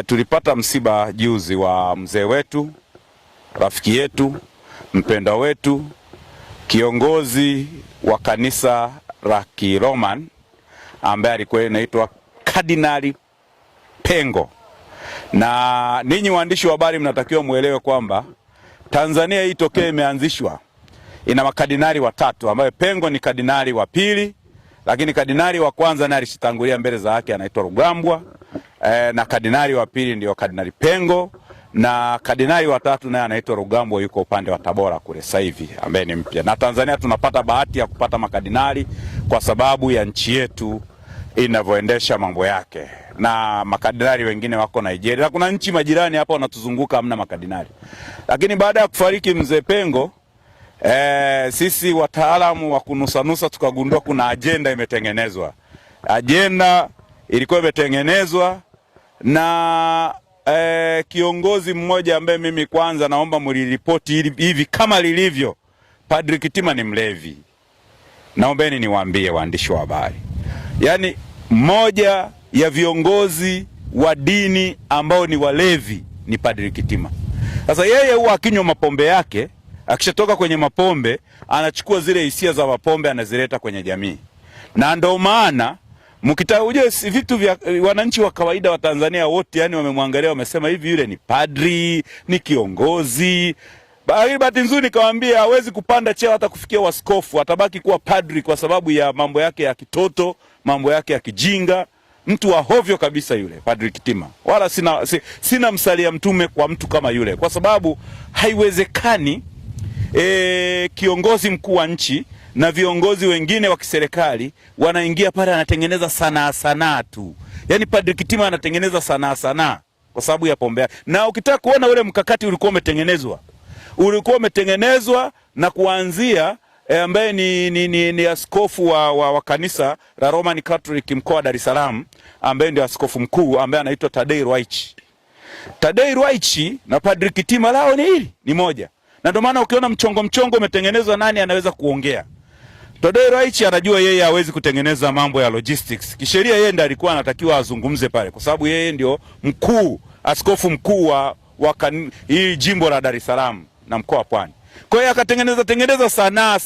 Tulipata msiba juzi wa mzee wetu, rafiki yetu, mpendwa wetu, kiongozi wa kanisa la Kiroman ambaye alikuwa anaitwa Kardinali Pengo. Na ninyi waandishi wa habari mnatakiwa muelewe kwamba Tanzania hii tokea imeanzishwa ina makardinali watatu, ambaye Pengo ni kardinali wa pili, lakini kardinali wa kwanza naye alishitangulia mbele za haki, anaitwa Rugambwa, na kardinali wa pili ndio Kardinali Pengo, na kardinali wa tatu naye anaitwa Rugambwa, yuko upande wa Tabora kule sasa hivi, ambaye ni mpya. Na Tanzania tunapata bahati ya kupata makardinali kwa sababu ya nchi yetu inavyoendesha mambo yake, na makardinali wengine wako Nigeria, na kuna nchi majirani hapa wanatuzunguka hamna makardinali. Lakini baada ya kufariki mzee Pengo, sisi wataalamu wa kunusanusa tukagundua kuna agenda imetengenezwa. Agenda ilikuwa imetengenezwa na kiongozi mmoja ambaye mimi kwanza naomba mliripoti hivi kama lilivyo. Padri Kitima ni mlevi. Naombeni niwaambie waandishi wa habari. Yaani mmoja ya viongozi wa dini ambao ni walevi ni Padri Kitima. Sasa yeye huwa akinywa mapombe yake, akishatoka kwenye mapombe anachukua zile hisia za mapombe anazileta kwenye jamii. Na ndio maana ujue vitu vya wananchi wa kawaida wa Tanzania wote yani wamemwangalia, wamesema hivi yule ni padri, ni kiongozi. Bahati nzuri nikamwambia hawezi kupanda cheo hata kufikia waskofu, atabaki kuwa padri kwa sababu ya mambo yake ya kitoto, mambo yake ya kijinga. Mtu wa hovyo kabisa yule Padri Kitima. Wala sina msalia mtume kwa mtu kama yule, kwa sababu haiwezekani kiongozi mkuu wa nchi na viongozi wengine wa kiserikali wanaingia pale anatengeneza sanaa tu. Yaani Padri Kitima anatengeneza sanaa kwa sababu ya pombe. Na ukitaka kuona ule mkakati ulikuwa umetengenezwa na kuanzia ambaye ni askofu wa kanisa la Roman Catholic mkoa wa Dar es Salaam, ambaye ndio askofu mkuu, ambaye anaitwa Tadei Ruwaichi. Tadei Ruwaichi na Padri Kitima lao ni moja. Na ndio maana ukiona mchongo umetengenezwa, nani anaweza kuongea? Tadei Ruwaichi anajua yeye hawezi kutengeneza mambo ya logistics. Kisheria yeye ndiye alikuwa anatakiwa azungumze pale, kwa sababu yeye ndio askofu mkuu wa hii jimbo la Dar es Salaam na mkoa wa Pwani. Kwa hiyo akatengeneza sanaa,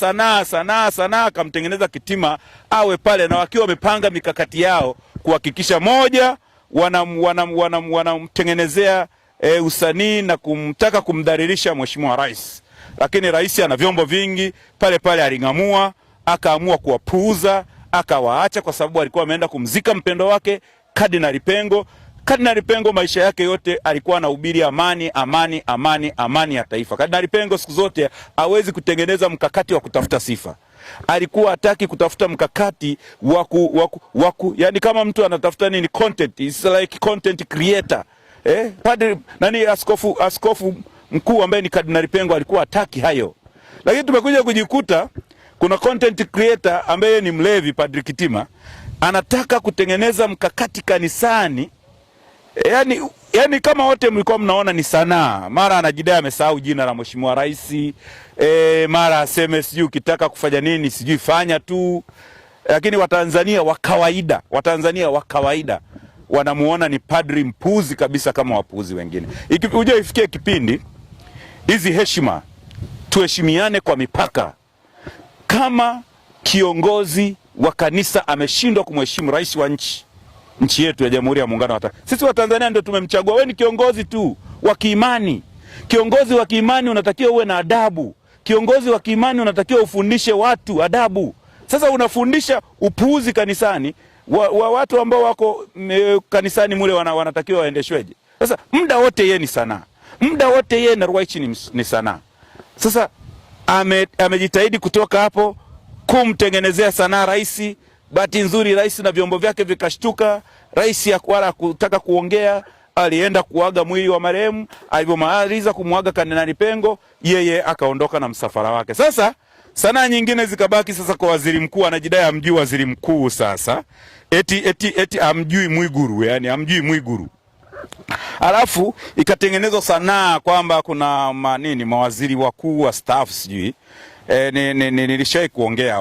akamtengeneza Kitima awe pale, na wakiwa wamepanga mikakati yao kuhakikisha moja wanamtengenezea usanii na kumtaka kumdhalilisha Mheshimiwa Rais. Lakini rais ana vyombo vingi, pale aling'amua, akaamua kuwapuuza, akawaacha kwa sababu alikuwa ameenda kumzika mpendo wake Kardinali Pengo. Kardinali Pengo maisha yake yote alikuwa anahubiri amani ya taifa. Kardinali Pengo siku zote hawezi kutengeneza mkakati wa kutafuta sifa. Alikuwa hataki kutafuta mkakati yani kama mtu anatafuta nini content, is like content creator. Askofu mkuu ambaye ni Kardinali Pengo alikuwa hataki hayo. Lakini tumekuja kujikuta kuna content creator ambaye ni mlevi, Padri Kitima, anataka kutengeneza mkakati kanisani. Yani kama wote mlikuwa mnaona ni sanaa, mara anajidai amesahau jina la Mheshimiwa Rais, mara aseme sijui ukitaka kufanya nini sijui fanya tu. Lakini Watanzania wa kawaida wanamuona ni padri mpuzi kabisa kama wapuzi wengine. Uje ifikie kipindi hizi heshima tuheshimiane kwa mipaka. Kama kiongozi wa kanisa ameshindwa kumheshimu rais wa nchi yetu ya Jamhuri ya Muungano wa Tanzania, sisi wa Tanzania ndio tumemchagua. Wewe ni kiongozi tu wa kiimani. Kiongozi wa kiimani unatakiwa uwe na adabu. Kiongozi wa kiimani unatakiwa ufundishe watu adabu. Sasa unafundisha upuuzi kanisani, watu ambao wako kanisani mule wanatakiwa waendeshweje? Sasa muda wote yeye ni sanaa. Muda wote yeye na Ruwaichi ni sanaa. Sasa amejitahidi kutoka hapo kumtengenezea sanaa rais. Bahati nzuri rais na vyombo vyake vikashtuka. Rais wala kutaka kuongea, alienda kuaga mwili wa marehemu. Alipomaliza kumuaga Kardinali Pengo, yeye akaondoka na msafara wake. Sasa sanaa nyingine zikabaki sasa kwa waziri mkuu, anajidai amjui waziri mkuu sasa. Eti amjui Mwiguru, yani amjui Mwiguru. Alafu ikatengenezwa sanaa kwamba kuna mawaziri wakuu wa staff sijui. Nilishawahi kuongea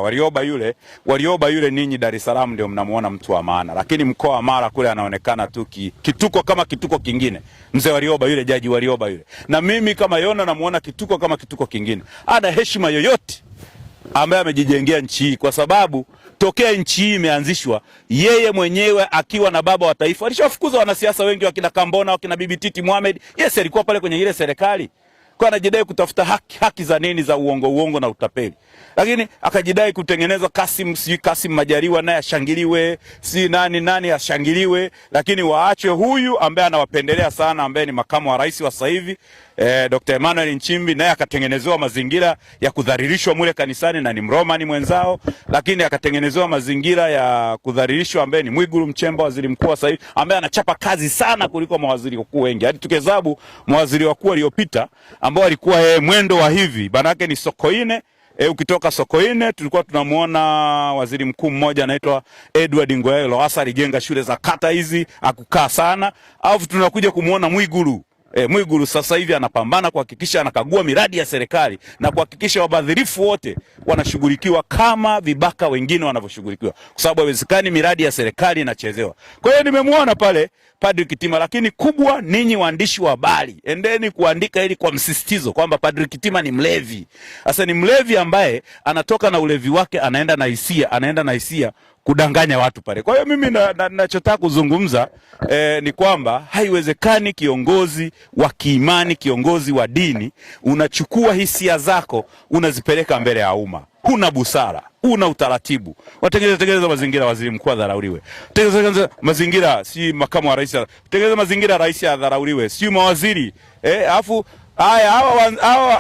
Warioba yule ninyi Dar es Salaam ndio mnamuona mtu wa maana, lakini mkoa wa Mara kule anaonekana tu kituko kama kituko kingine. Mzee Warioba yule, Jaji Warioba yule, na mimi kama Yona namuona kituko kama kituko kingine. Ana heshima yoyote ambaye amejijengea nchi hii, kwa sababu tokea nchi hii imeanzishwa yeye mwenyewe akiwa na baba wa taifa alishafukuza wanasiasa wengi, wakina Kambona, wakina Bibi Titi Mohamed. Yes, alikuwa pale kwenye ile serikali kwa anajidai kutafuta haki za nini, za uongo na utapeli, lakini akajidai kutengeneza Kasim Majaliwa naye ashangiliwe, si nani ashangiliwe, lakini waachwe huyu ambaye anawapendelea sana, ambaye ni makamu wa rais wa sasa hivi Dr. Emmanuel Nchimbi, naye akatengenezewa mazingira ya kudhalilishwa mule kanisani na ni Mromani mwenzao, lakini akatengenezewa mazingira ya kudhalilishwa ambaye ni Mwigulu Nchemba, waziri mkuu wa sasa hivi, ambaye anachapa kazi sana kuliko mawaziri wakuu wengi. Hadi tukehesabu mawaziri wakuu waliopita ambao alikuwa mwendo wa hivi, banake ni Sokoine. Ukitoka Sokoine tulikuwa tunamuona waziri mkuu mmoja anaitwa Edward Ngoyai Lowassa, alijenga shule za kata hizi, akukaa sana. Alafu tunakuja kumuona Mwigulu. Mwigulu sasa hivi anapambana kuhakikisha anakagua miradi ya serikali na kuhakikisha wabadhirifu wote wanashughulikiwa kama vibaka wengine wanavyoshughulikiwa, kwa sababu haiwezekani miradi ya serikali inachezewa. Kwa hiyo nimemuona pale Padri Kitima, lakini kubwa, ninyi waandishi wa habari endeni kuandika ili kwa msisitizo kwamba Padri Kitima ni mlevi. Sasa ni mlevi ambaye anatoka na ulevi wake anaenda na hisia kudanganya watu pale. Kwa hiyo mimi nachotaka kuzungumza ni kwamba haiwezekani kiongozi wa kiimani, kiongozi wa dini, unachukua hisia zako unazipeleka mbele ya umma. Huna busara, huna utaratibu. Watengeneza mazingira waziri mkuu adharauliwe. Tengeneza mazingira si makamu wa rais. Tengeneza mazingira rais adharauliwe. Si mawaziri. Alafu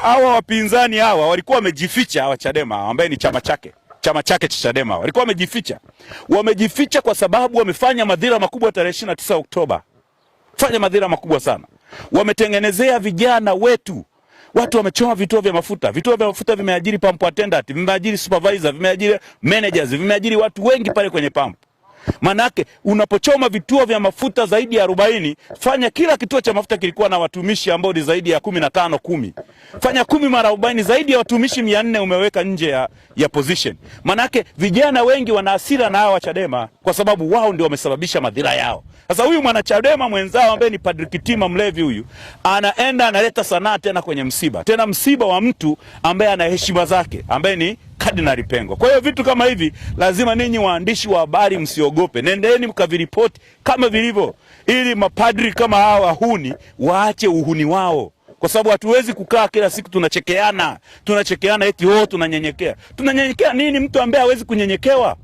hawa wapinzani hawa walikuwa wamejificha, hawa Chadema ambaye ni chama chake cha Chadema. Walikuwa wamejificha kwa sababu wamefanya madhira makubwa tarehe 29 Oktoba. Fanya madhira makubwa sana. Wametengenezea vijana wetu. Watu wamechoma vituo vya mafuta. Vituo vya mafuta vimeajiri pump attendant, vimeajiri supervisor, vimeajiri managers, vimeajiri watu wengi pale kwenye pump. Manake unapochoma vituo vya mafuta zaidi ya 40, fanya kila kituo cha mafuta kilikuwa na watumishi ambao ni zaidi ya 15 10. Fanya 10 mara 40, zaidi ya watumishi 400 umeweka nje ya position. Manake vijana wengi wana hasira na hawa Chadema kwa sababu wao ndio wamesababisha madhira yao. Sasa huyu mwana Chadema mwenzao ambaye ni Padri Kitima mlevi huyu, anaenda analeta sanaa tena kwenye msiba. Tena msiba wa mtu ambaye ana heshima zake, ambaye ni Kardinali Pengo. Kwa hiyo vitu kama hivi lazima ninyi waandishi wa habari msiogope. Nendeni mkaviripoti kama vilivyo, ili mapadri kama hawa wahuni waache uhuni wao. Kwa sababu hatuwezi kukaa kila siku tunachekeana eti tunanyenyekea. Tunanyenyekea nini mtu ambaye hawezi kunyenyekewa?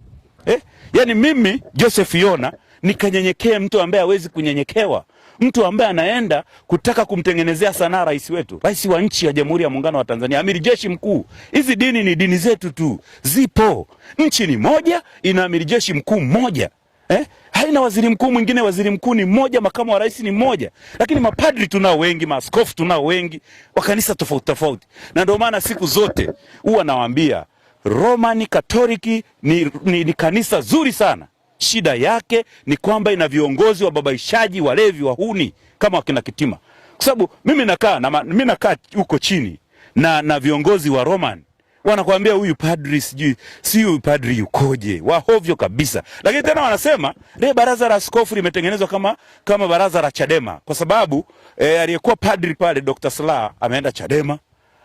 Yaani mimi Joseph Yona nikanyenyekea mtu ambaye hawezi kunyenyekewa? Mtu ambaye anaenda kutaka kumtengenezea sanaa rais wetu, rais wa nchi ya Jamhuri ya Muungano wa Tanzania, amiri jeshi mkuu. Hizi dini ni dini zetu tu, zipo. Nchi ni moja, ina amiri jeshi mkuu mmoja. Haina waziri mkuu mwingine, waziri mkuu ni mmoja, makamu wa rais ni mmoja. Lakini mapadri tunao wengi, maaskofu tunao wengi, wa kanisa tofauti. Na ndio maana siku zote huwa nawaambia Roman Katoliki ni kanisa zuri sana. Shida yake ni kwamba ina viongozi wa babaishaji, walevi, wahuni kama wakina Kitima. Kwa sababu mimi nakaa huko chini na viongozi wa Roman wanakuambia huyu padri si huyu padri yukoje, wahovyo kabisa. Lakini tena wanasema baraza la askofu limetengenezwa kama baraza la Chadema, kwa sababu aliyekuwa padri pale Dr. Slaa ameenda Chadema,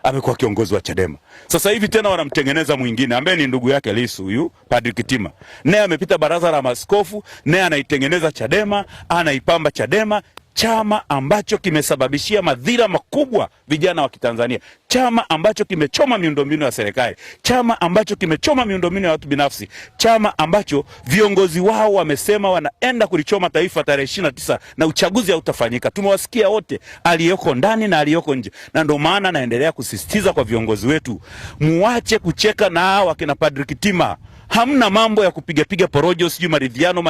amekuwa kiongozi wa Chadema. Sasa hivi tena wanamtengeneza mwingine ambaye ni ndugu yake Lissu, huyu Padri Kitima. Naye amepita baraza la maaskofu, naye anaitengeneza Chadema, anaipamba Chadema, chama ambacho kimesababishia madhira makubwa vijana wa Kitanzania, chama ambacho kimechoma miundombinu ya serikali, chama ambacho kimechoma miundombinu ya watu binafsi, chama ambacho viongozi wao wamesema wanaenda kulichoma taifa tarehe 29 na uchaguzi hautafanyika. Tumewasikia wote, aliyoko ndani na aliyoko nje. Na ndio maana naendelea kusisitiza kwa viongozi wetu, muache kucheka na hawa kina Padri Kitima. Hamna mambo ya kupiga porojo, sijui maridhiano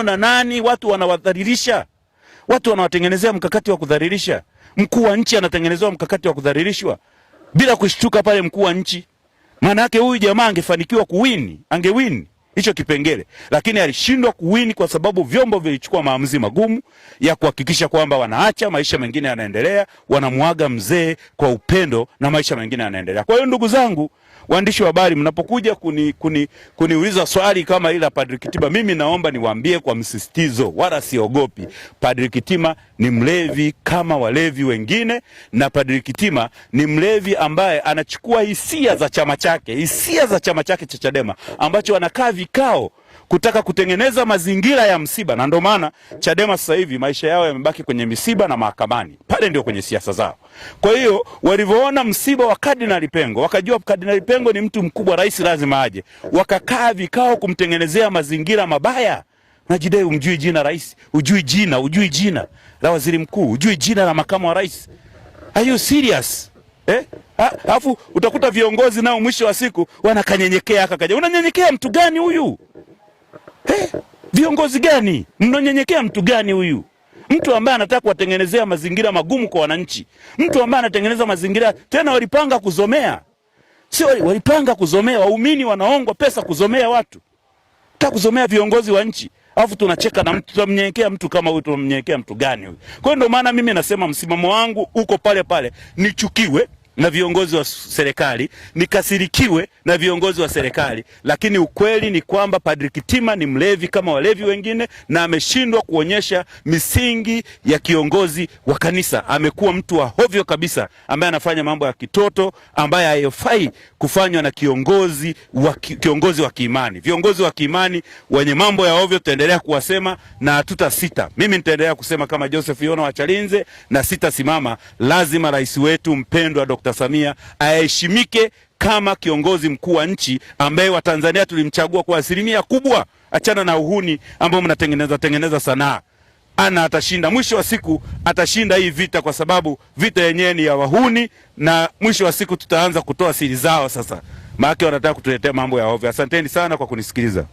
na nani? Watu wanawadhalilisha. Watu wanawatengenezea mkakati wa kudhalilisha. Mkuu wa nchi anatengenezewa mkakati wa kudhalilishwa bila kushtuka pale mkuu wa nchi. Maana yake huyu jamaa angefanikiwa angewin. hicho kipengele, lakini alishindwa kuwini kwa sababu vyombo vilichukua maamuzi magumu ya kuhakikisha kwamba wanaacha, maisha mengine yanaendelea, wanamuaga mzee kwa upendo na maisha mengine yanaendelea. Kwa hiyo ndugu zangu waandishi wa habari, mnapokuja kuniuliza swali kama hili la Padri Kitima, mimi naomba niwaambie kwa msisitizo, wala siogopi. Padri Kitima ni mlevi kama walevi wengine, na Padri Kitima ni mlevi ambaye anachukua hisia za chama chake cha Chadema, ambacho anakaa vikao kutaka kutengeneza mazingira ya msiba. Na ndio maana Chadema sasa hivi maisha yao yamebaki kwenye misiba na mahakamani, pale ndio kwenye siasa zao. Kwa hiyo walivyoona msiba wa Kardinali Pengo, wakajua Kardinali Pengo ni mtu mkubwa, rais lazima aje, wakakaa vikao kumtengenezea mazingira mabaya. Najidai umjui jina rais, ujui jina la waziri mkuu, ujui jina la makamu wa rais. Are you serious? Alafu utakuta viongozi nao mwisho wa siku wanakanyenyekea akaja. Unanyenyekea mtu gani huyu? Viongozi gani? Mnanyenyekea mtu gani huyu? Mtu ambaye anataka kuwatengenezea mazingira magumu kwa wananchi. Mtu ambaye anatengeneza mazingira, tena walipanga kuzomea. Sio walipanga kuzomea, waumini wanaongwa pesa kuzomea watu. Nataka kuzomea viongozi wa nchi. Alafu tunacheka na mtu, tunamnyenyekea mtu kama huyu, tunamnyenyekea mtu gani huyu? Kwa hiyo ndio maana mimi nasema msimamo wangu uko pale pale. Nichukiwe na viongozi wa serikali, nikasirikiwe na viongozi wa serikali, lakini ukweli ni kwamba Padri Kitima ni mlevi kama walevi wengine, na ameshindwa kuonyesha misingi ya kiongozi wa kanisa. Amekuwa mtu wa hovyo kabisa, ambaye anafanya mambo ya kitoto ambaye hayafai kufanywa na kiongozi wa kiimani. Viongozi wa kiimani wenye mambo ya hovyo tutaendelea kuwasema na hatutasita. Mimi nitaendelea kusema kama Joseph Yono wa Chalinze, na sitasimama. Lazima rais wetu mpendwa Dr. Samia aheshimike kama kiongozi mkuu wa nchi ambaye Watanzania tulimchagua kwa asilimia kubwa. Achana na uhuni ambao mnatengeneza sanaa. Atashinda, mwisho wa siku atashinda hii vita, kwa sababu vita yenyewe ni ya wahuni, na mwisho wa siku tutaanza kutoa siri zao sasa. Maana wanataka kutuletea mambo ya ovyo. Asanteni sana kwa kunisikiliza.